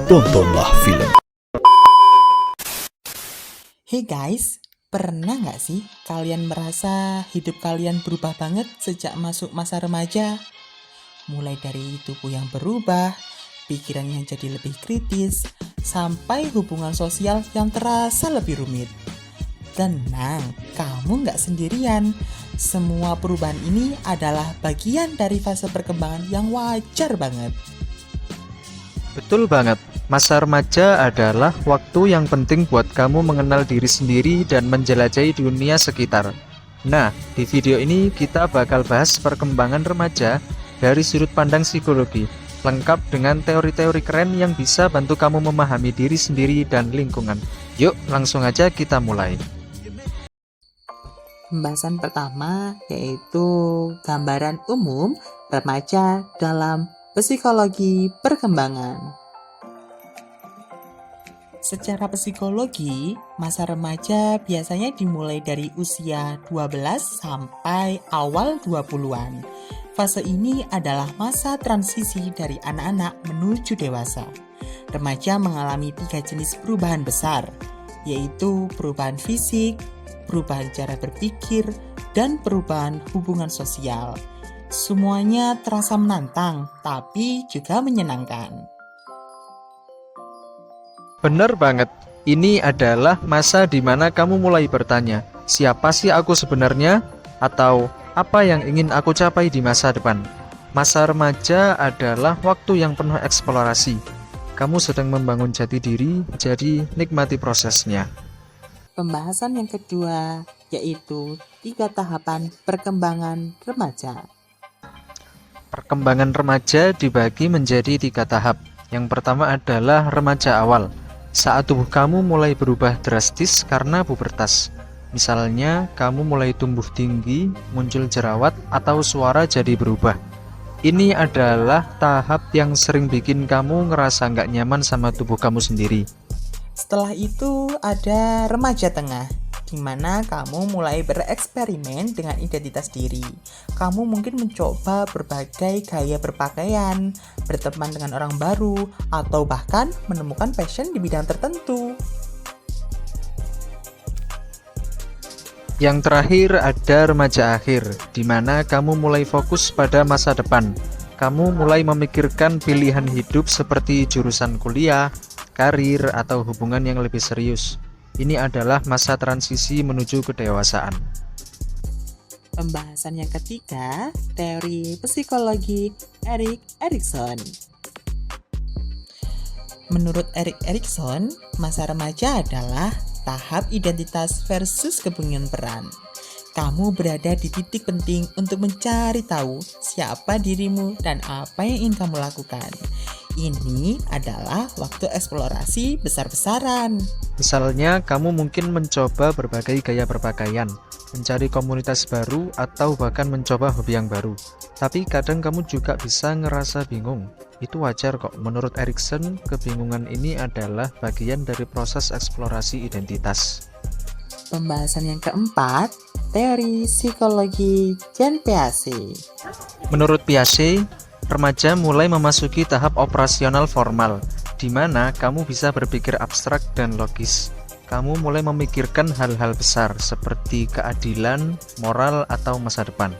tontonlah film. Hey guys, pernah nggak sih kalian merasa hidup kalian berubah banget sejak masuk masa remaja? Mulai dari tubuh yang berubah, pikiran yang jadi lebih kritis, sampai hubungan sosial yang terasa lebih rumit. Tenang, kamu nggak sendirian. Semua perubahan ini adalah bagian dari fase perkembangan yang wajar banget. Betul banget, masa remaja adalah waktu yang penting buat kamu mengenal diri sendiri dan menjelajahi dunia sekitar. Nah, di video ini kita bakal bahas perkembangan remaja dari sudut pandang psikologi, lengkap dengan teori-teori keren yang bisa bantu kamu memahami diri sendiri dan lingkungan. Yuk, langsung aja kita mulai. Pembahasan pertama yaitu gambaran umum remaja dalam psikologi perkembangan. Secara psikologi, masa remaja biasanya dimulai dari usia 12 sampai awal 20-an. Fase ini adalah masa transisi dari anak-anak menuju dewasa. Remaja mengalami 3 jenis perubahan besar, yaitu perubahan fisik, perubahan cara berpikir, dan perubahan hubungan sosial. Semuanya terasa menantang, tapi juga menyenangkan. Bener banget, ini adalah masa di mana kamu mulai bertanya, siapa sih aku sebenarnya? Atau apa yang ingin aku capai di masa depan? Masa remaja adalah waktu yang penuh eksplorasi. Kamu sedang membangun jati diri, jadi nikmati prosesnya. Pembahasan yang kedua yaitu 3 tahapan perkembangan remaja. Perkembangan remaja dibagi menjadi 3 tahap. Yang pertama adalah remaja awal, saat tubuh kamu mulai berubah drastis karena pubertas. Misalnya, kamu mulai tumbuh tinggi, muncul jerawat, atau suara jadi berubah. Ini adalah tahap yang sering bikin kamu ngerasa nggak nyaman sama tubuh kamu sendiri. Setelah itu ada remaja tengah, di mana kamu mulai bereksperimen dengan identitas diri. Kamu mungkin mencoba berbagai gaya berpakaian, berteman dengan orang baru, atau bahkan menemukan passion di bidang tertentu. Yang terakhir ada remaja akhir, di mana kamu mulai fokus pada masa depan. Kamu mulai memikirkan pilihan hidup seperti jurusan kuliah, karir, atau hubungan yang lebih serius. Ini adalah masa transisi menuju kedewasaan. Pembahasan yang ketiga, teori psikologi Erik Erikson. Menurut Erik Erikson, masa remaja adalah tahap identitas versus kebingungan peran. Kamu berada di titik penting untuk mencari tahu siapa dirimu dan apa yang ingin kamu lakukan. Ini adalah waktu eksplorasi besar-besaran. Misalnya, kamu mungkin mencoba berbagai gaya berpakaian, mencari komunitas baru, atau bahkan mencoba hobi yang baru. Tapi kadang kamu juga bisa ngerasa bingung. Itu wajar kok. Menurut Erikson, kebingungan ini adalah bagian dari proses eksplorasi identitas. Pembahasan yang keempat, teori psikologi Jean Piaget. Menurut Piaget, remaja mulai memasuki tahap operasional formal, di mana kamu bisa berpikir abstrak dan logis. Kamu mulai memikirkan hal-hal besar seperti keadilan, moral, atau masa depan.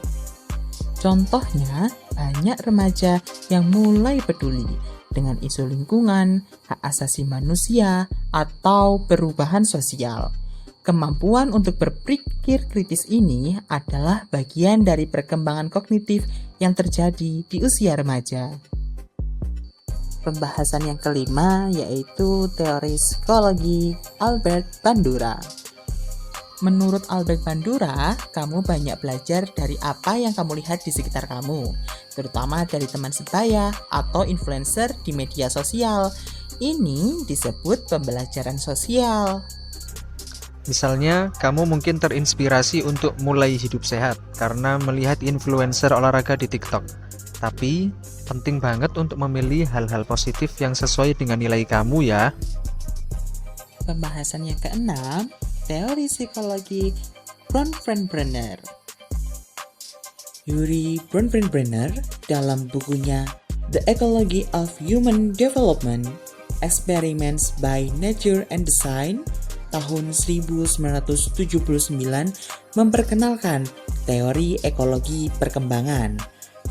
Contohnya, banyak remaja yang mulai peduli dengan isu lingkungan, hak asasi manusia, atau perubahan sosial. Kemampuan untuk berpikir kritis ini adalah bagian dari perkembangan kognitif yang terjadi di usia remaja. Pembahasan yang kelima yaitu teori psikologi Albert Bandura. Menurut Albert Bandura, kamu banyak belajar dari apa yang kamu lihat di sekitar kamu, terutama dari teman sebaya atau influencer di media sosial. Ini disebut pembelajaran sosial. Misalnya, kamu mungkin terinspirasi untuk mulai hidup sehat karena melihat influencer olahraga di TikTok. Tapi, penting banget untuk memilih hal-hal positif yang sesuai dengan nilai kamu ya. Pembahasan yang keenam, teori psikologi Bronfenbrenner. Yuri Bronfenbrenner dalam bukunya The Ecology of Human Development Experiments by Nature and Design tahun 1979 memperkenalkan teori ekologi perkembangan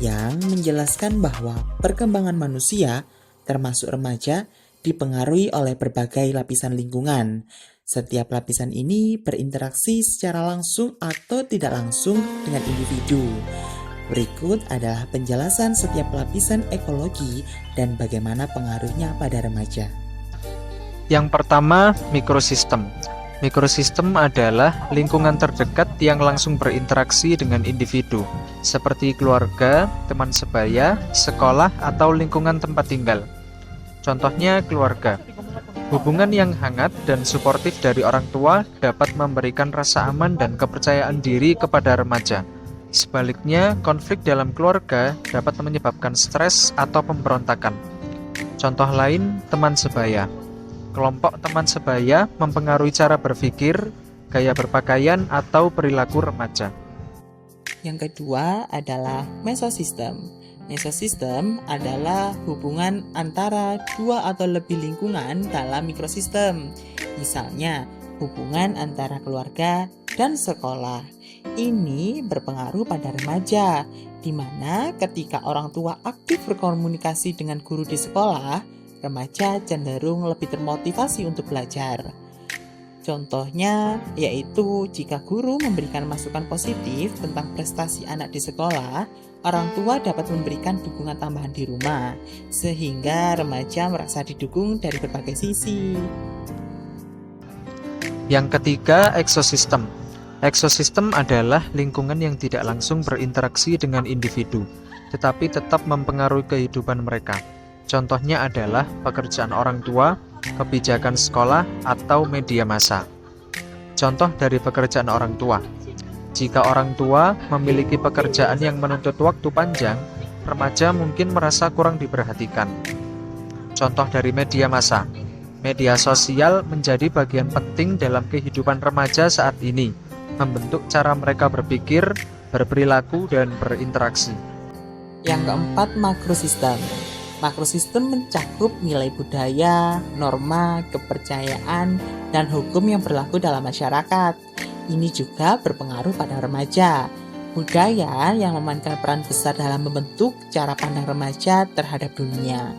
yang menjelaskan bahwa perkembangan manusia, termasuk remaja, dipengaruhi oleh berbagai lapisan lingkungan. Setiap lapisan ini berinteraksi secara langsung atau tidak langsung dengan individu. Berikut adalah penjelasan setiap lapisan ekologi dan bagaimana pengaruhnya pada remaja. Yang pertama, mikrosistem. Mikrosistem adalah lingkungan terdekat yang langsung berinteraksi dengan individu, seperti keluarga, teman sebaya, sekolah, atau lingkungan tempat tinggal. Contohnya keluarga. Hubungan yang hangat dan suportif dari orang tua dapat memberikan rasa aman dan kepercayaan diri kepada remaja. Sebaliknya, konflik dalam keluarga dapat menyebabkan stres atau pemberontakan. Contoh lain, teman sebaya. Kelompok teman sebaya mempengaruhi cara berpikir, gaya berpakaian, atau perilaku remaja. Yang kedua adalah mesosistem. Mesosistem adalah hubungan antara dua atau lebih lingkungan dalam mikrosistem. Misalnya, hubungan antara keluarga dan sekolah. Ini berpengaruh pada remaja, di mana ketika orang tua aktif berkomunikasi dengan guru di sekolah, remaja cenderung lebih termotivasi untuk belajar. Contohnya yaitu jika guru memberikan masukan positif tentang prestasi anak di sekolah, orang tua dapat memberikan dukungan tambahan di rumah, sehingga remaja merasa didukung dari berbagai sisi. Yang ketiga, ekosistem. Ekosistem adalah lingkungan yang tidak langsung berinteraksi dengan individu, tetapi tetap mempengaruhi kehidupan mereka. Contohnya adalah pekerjaan orang tua, kebijakan sekolah, atau media massa. Contoh dari pekerjaan orang tua. Jika orang tua memiliki pekerjaan yang menuntut waktu panjang, remaja mungkin merasa kurang diperhatikan. Contoh dari media massa. Media sosial menjadi bagian penting dalam kehidupan remaja saat ini, membentuk cara mereka berpikir, berperilaku, dan berinteraksi. Yang keempat, makrosistem. Makrosistem mencakup nilai budaya, norma, kepercayaan, dan hukum yang berlaku dalam masyarakat. Ini juga berpengaruh pada remaja. Budaya yang memainkan peran besar dalam membentuk cara pandang remaja terhadap dunia.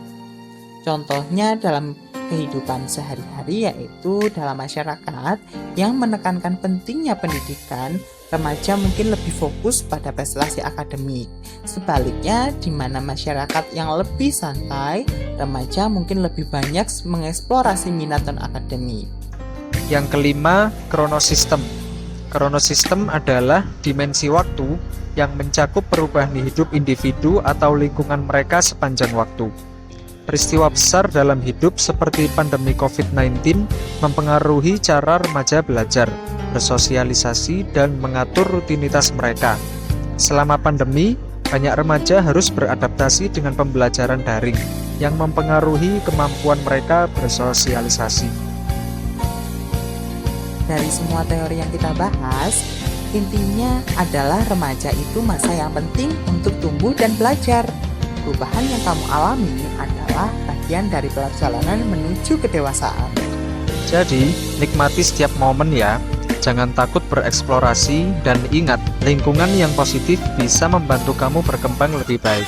Contohnya dalam kehidupan sehari-hari yaitu dalam masyarakat yang menekankan pentingnya pendidikan, remaja mungkin lebih fokus pada prestasi akademik. Sebaliknya, di mana masyarakat yang lebih santai, remaja mungkin lebih banyak mengeksplorasi minat non-akademik. Yang kelima, kronosistem. Kronosistem adalah dimensi waktu yang mencakup perubahan hidup individu atau lingkungan mereka sepanjang waktu. Peristiwa besar dalam hidup seperti pandemi COVID-19 mempengaruhi cara remaja belajar, bersosialisasi, dan mengatur rutinitas mereka. Selama pandemi, banyak remaja harus beradaptasi dengan pembelajaran daring yang mempengaruhi kemampuan mereka bersosialisasi. Dari semua teori yang kita bahas, intinya adalah remaja itu masa yang penting untuk tumbuh dan belajar. Perubahan yang kamu alami adalah bagian dari perjalanan menuju kedewasaan. Jadi, nikmati setiap momen ya. Jangan takut bereksplorasi dan ingat, lingkungan yang positif bisa membantu kamu berkembang lebih baik.